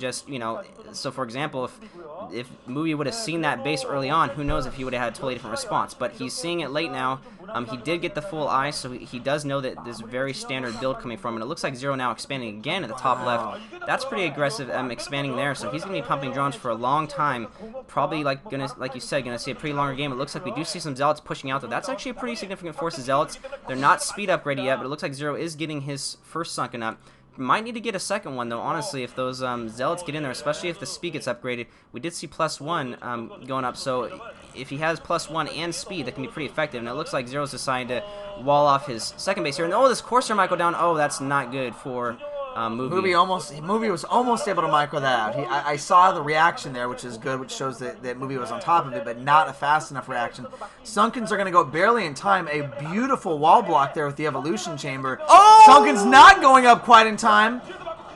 just, you know, so for example, if Movie would have seen that base early on, who knows if he would have had a totally different response. But he's seeing it late now. He did get the full eye, so he does know that this very standard build coming from, and it looks like ZerO now expanding again at the top left. That's pretty aggressive expanding there, so he's going to be pumping drones for a long time. Probably, like you said, going to see a pretty longer game. It looks like we do see some Zealots pushing out, though. That's actually a pretty significant force of Zealots. They're not speed upgraded yet, but it looks like ZerO is getting his first sunken up. Might need to get a second one, though, honestly, if those Zealots get in there, especially if the speed gets upgraded. We did see +1 going up, so if he has +1 and speed, that can be pretty effective. And it looks like ZerO's deciding to wall off his second base here. And, oh, this Corsair might go down. Oh, that's not good for Movie was almost able to micro that out. I saw the reaction there, which is good, which shows that Movie was on top of it, but not a fast enough reaction. Sunkens are going to go barely in time. A beautiful wall block there with the Evolution Chamber. Oh! Sunkens not going up quite in time.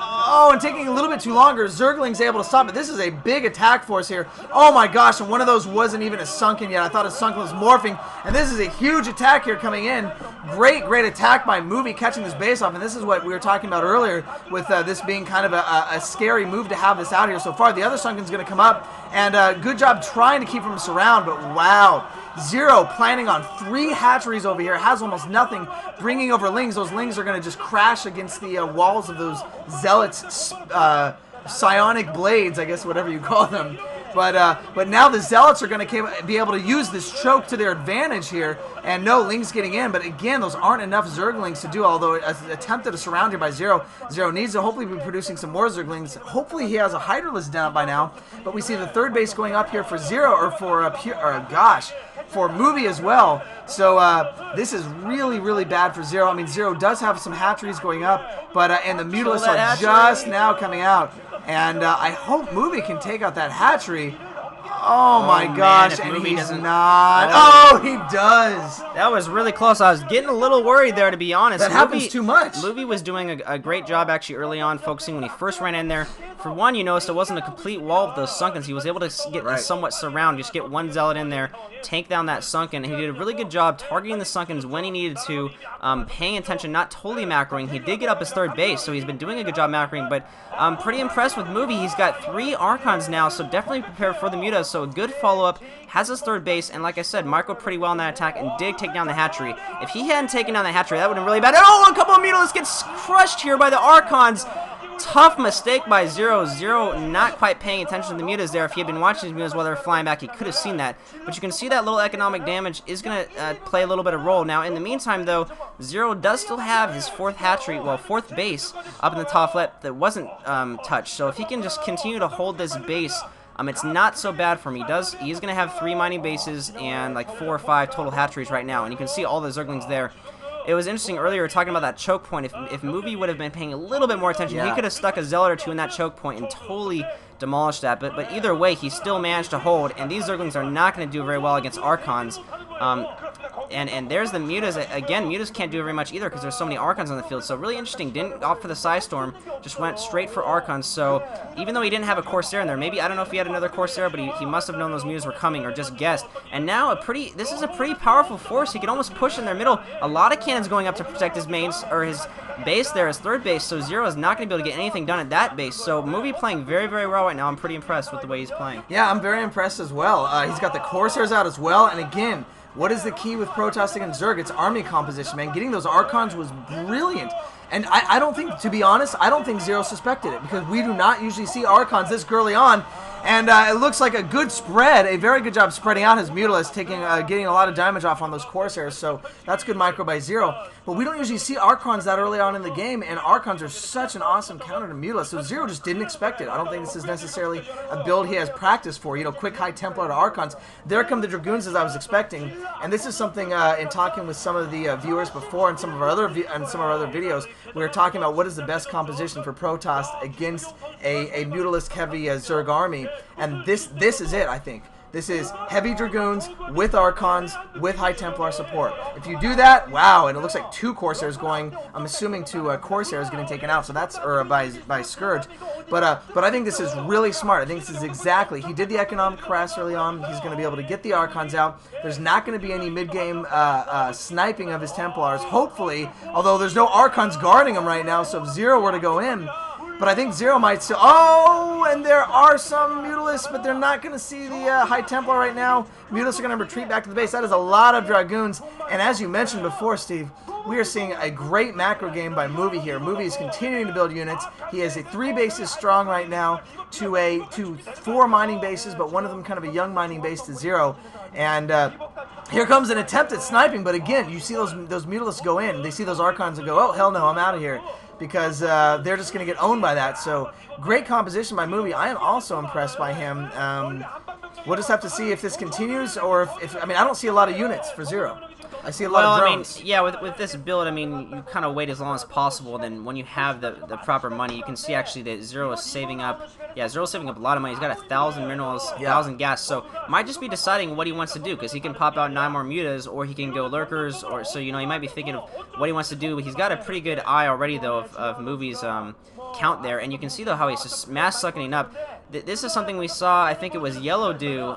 Oh, and taking a little bit too longer. Zergling's able to stop it. This is a big attack force here. Oh my gosh, and one of those wasn't even a sunken yet. I thought a sunken was morphing, and this is a huge attack here coming in. Great attack by Movie catching this base off, and this is what we were talking about earlier with this being kind of a scary move to have this out here so far. The other sunken's going to come up, and good job trying to keep him surround, but wow. ZerO planning on 3 hatcheries over here, has almost nothing, bringing over Lings. Those Lings are going to just crash against the walls of those Zealots' psionic blades, I guess, whatever you call them. But now the Zealots are going to be able to use this choke to their advantage here, and no, Ling's getting in, but again, those aren't enough Zerglings to do, although it's attempted to surround here by ZerO. ZerO needs to hopefully be producing some more Zerglings. Hopefully he has a Hydralisk down by now, but we see the third base going up here for ZerO, or for Movie as well. So this is really bad for ZerO. I mean, ZerO does have some hatcheries going up, but and the Mutalisks are just now coming out. And I hope Movie can take out that hatchery. Oh my gosh, and he's not. Oh, he does. That was really close. I was getting a little worried there, to be honest. That happens too much. Movie was doing a great job actually early on, focusing when he first ran in there. For one, you noticed it wasn't a complete wall of those sunkens. He was able to get a somewhat surround, just get one Zealot in there, tank down that sunken. He did a really good job targeting the sunkens when he needed to, paying attention, not totally macroing. He did get up his third base, so he's been doing a good job macroing, but I'm pretty impressed with Movie. He's got 3 Archons now, so definitely prepare for the Mutas. So a good follow-up, has his third base, and like I said, microed pretty well in that attack and did take down the hatchery. If he hadn't taken down the hatchery, that would have been really bad. Oh, a couple of Mutalisks gets crushed here by the Archons. Tough mistake by ZerO. ZerO not quite paying attention to the Mutas there. If he had been watching his Mutas while they were flying back, he could have seen that. But you can see that little economic damage is going to play a little bit of role. Now, in the meantime, though, ZerO does still have his 4th hatchery, well, 4th base up in the top left that wasn't touched. So if he can just continue to hold this base, it's not so bad for him. He's going to have 3 mining bases and like 4 or 5 total hatcheries right now. And you can see all the Zerglings there. It was interesting earlier, we were talking about that choke point. If Movie would have been paying a little bit more attention, he could have stuck a Zealot or 2 in that choke point and totally demolished that. But either way, he still managed to hold, and these Zerglings are not going to do very well against Archons. And there's the Mutas. Again, Mutas can't do very much either because there's so many Archons on the field. So really interesting. Didn't opt for the Psystorm. Just went straight for Archons. So even though he didn't have a Corsair in there, maybe, I don't know if he had another Corsair, but he must have known those Mutas were coming or just guessed. And now this is a pretty powerful force. He can almost push in their middle. A lot of cannons going up to protect his mains, or his base there, his third base. So ZerO is not going to be able to get anything done at that base. So Movie playing very well right now. I'm pretty impressed with the way he's playing. Yeah, I'm very impressed as well. He's got the Corsairs out as well. And again, what is the key with Protoss against Zerg? It's army composition, man. Getting those Archons was brilliant. And I don't think, to be honest, I don't think ZerO suspected it, because we do not usually see Archons this early on. And it looks like a good spread, a very good job spreading out his Mutalisks, getting a lot of damage off on those Corsairs, so that's good micro by ZerO. But we don't usually see Archons that early on in the game, and Archons are such an awesome counter to Mutalisks, so ZerO just didn't expect it. I don't think this is necessarily a build he has practice for, quick High Templar to Archons. There come the Dragoons as I was expecting, and this is something in talking with some of the viewers before and some of our other videos, we were talking about what is the best composition for Protoss against a Mutalisk-heavy Zerg army. And this is it, I think. This is heavy Dragoons with Archons with High Templar support. If you do that, wow, and it looks like 2 Corsairs going, I'm assuming 2 Corsairs getting taken out, so that's, or by Scourge. But I think this is really smart. I think this is exactly, he did the economic harass early on. He's going to be able to get the Archons out. There's not going to be any mid-game sniping of his Templars, hopefully, although there's no Archons guarding him right now, so if ZerO were to go in, But I think ZerO might still... Oh, and there are some Mutalisks, but they're not going to see the High Templar right now. Mutalisks are going to retreat back to the base. That is a lot of Dragoons. And as you mentioned before, Steve, we are seeing a great macro game by Movie here. Movie is continuing to build units. He has 3 bases strong right now to 4 mining bases, but one of them kind of a young mining base to ZerO. And here comes an attempt at sniping, but again, you see those Mutalisks go in. They see those Archons and go, oh, hell no, I'm out of here. Because they're just going to get owned by that. So, great composition by Movie. I am also impressed by him. We'll just have to see if this continues, or if I mean, I don't see a lot of units for ZerO. I see a lot of drones. I mean, yeah, with this build, I mean, you kind of wait as long as possible. Then when you have the proper money, you can see actually that ZerO is saving up. Yeah, ZerO's saving up a lot of money. He's got 1,000 minerals, 1,000 gas. So might just be deciding what he wants to do, because he can pop out 9 more mutas, or he can go lurkers, or so, you know, he might be thinking of what he wants to do. He's got a pretty good eye already though of Movie's count there, and you can see though how he's just mass sucking up. This is something we saw, I think it was Yellow do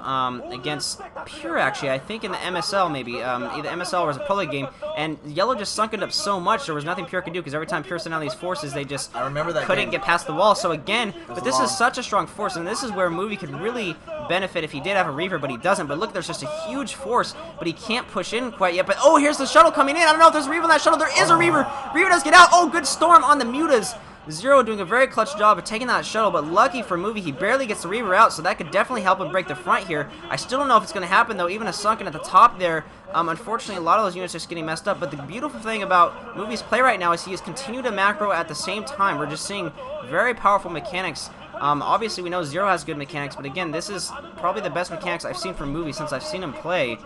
against Pure, actually. I think in the MSL, maybe. Either MSL or it was a Pro League game. And Yellow just sunk it up so much, there was nothing Pure could do, because every time Pure sent out these forces, they just couldn't get past the wall. So again, but this is such a strong force, and this is where Movie could really benefit if he did have a Reaver, but he doesn't. But look, there's just a huge force, but he can't push in quite yet. But, oh, here's the shuttle coming in. I don't know if there's a Reaver on that shuttle. There is a Reaver. Reaver does get out. Oh, good storm on the mutas. ZerO doing a very clutch job of taking that shuttle, but lucky for Movie, he barely gets the Reaver out, so that could definitely help him break the front here. I still don't know if it's going to happen, though. Even a sunken at the top there, unfortunately, a lot of those units are just getting messed up. But the beautiful thing about Movie's play right now is he has continued to macro at the same time. We're just seeing very powerful mechanics. Obviously, we know ZerO has good mechanics, but again, this is probably the best mechanics I've seen from Movie since I've seen him play.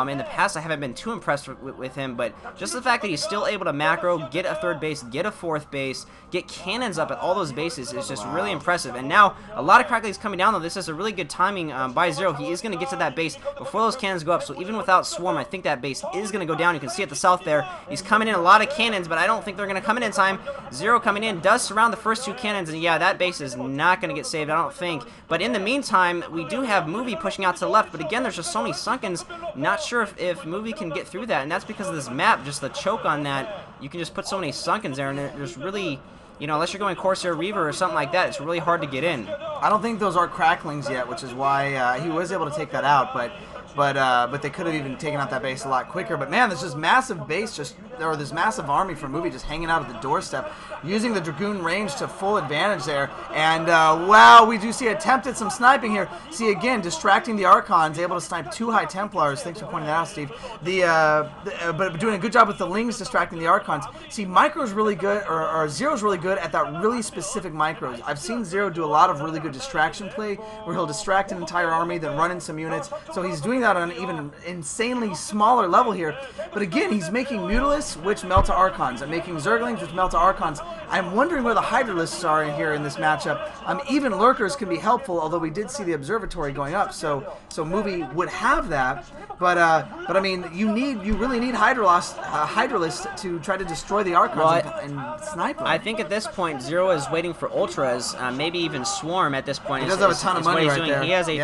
In the past, I haven't been too impressed with him, but just the fact that he's still able to macro, get a 3rd base, get a 4th base, get cannons up at all those bases is just really impressive. And now, a lot of Cracklings coming down, though. This is a really good timing by ZerO. He is going to get to that base before those cannons go up, so even without Swarm, I think that base is going to go down. You can see at the south there, he's coming in a lot of cannons, but I don't think they're going to come in time. ZerO coming in does surround the first 2 cannons, and yeah, that base is not going to get saved, I don't think. But in the meantime, we do have Movie pushing out to the left, but again, there's just so many Sunkens. Not sure if Movie can get through that, and that's because of this map, just the choke on that. You can just put so many Sunkens there, and there's really, you know, unless you're going Corsair Reaver or something like that, it's really hard to get in. I don't think those are Cracklings yet, which is why he was able to take that out, but they could have even taken out that base a lot quicker. But man, there's this massive base, or this massive army for Movie just hanging out at the doorstep, using the Dragoon range to full advantage there. And wow, we do see attempt at some sniping here. See again, distracting the Archons, able to snipe 2 High Templars. Thanks for pointing that out, Steve. But doing a good job with the Lings distracting the Archons. See, Micro's really good, or ZerO's really good at that really specific micros. I've seen ZerO do a lot of really good distraction play, where he'll distract an entire army, then run in some units. So he's doing that on an even insanely smaller level here. But again, he's making Mutalisks, which melt to Archons, and making Zerglings, which melt to Archons. I'm wondering where the Hydralisks are in here in this matchup. Even Lurkers can be helpful, although we did see the Observatory going up, so Movie would have that. But I mean, you really need Hydralisks to try to destroy the Archons and snipe them. I think at this point, ZerO is waiting for Ultras, maybe even Swarm at this point. He does have a ton of money right there. He has a